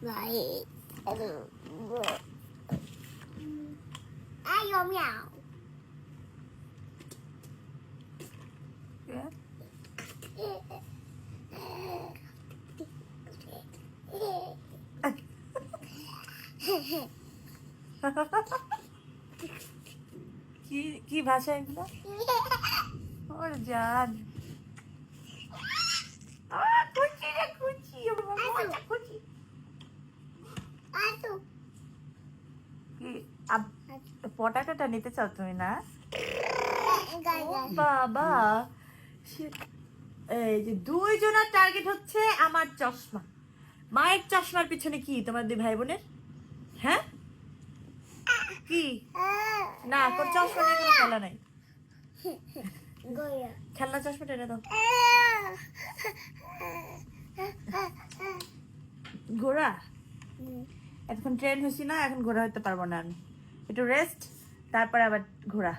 Ayo meow. Yeah. কি ভাষা এগুলো? ওর জান খুঁজি রে খুঁজি খুঁজি Asu. কি পটাটোটা নিতে চাও তুমি না? Gaga. বাবা এই যে দুইজনের টার্গেট হচ্ছে আমার চশমা। মায়ের চশমার পিছনে কি তোমার দুই ভাই বোনের? হ্যাঁ কি না কোন চশমা নিয়ে কোনো খেলা নাই। Goya. খেলনা চশমাটা এনে দাও। ঘোড়া এখন ট্রেন হয়েছি না, এখন ঘোড়া হতে পারবো না আমি, একটু রেস্ট তারপরে আবার ঘোড়া।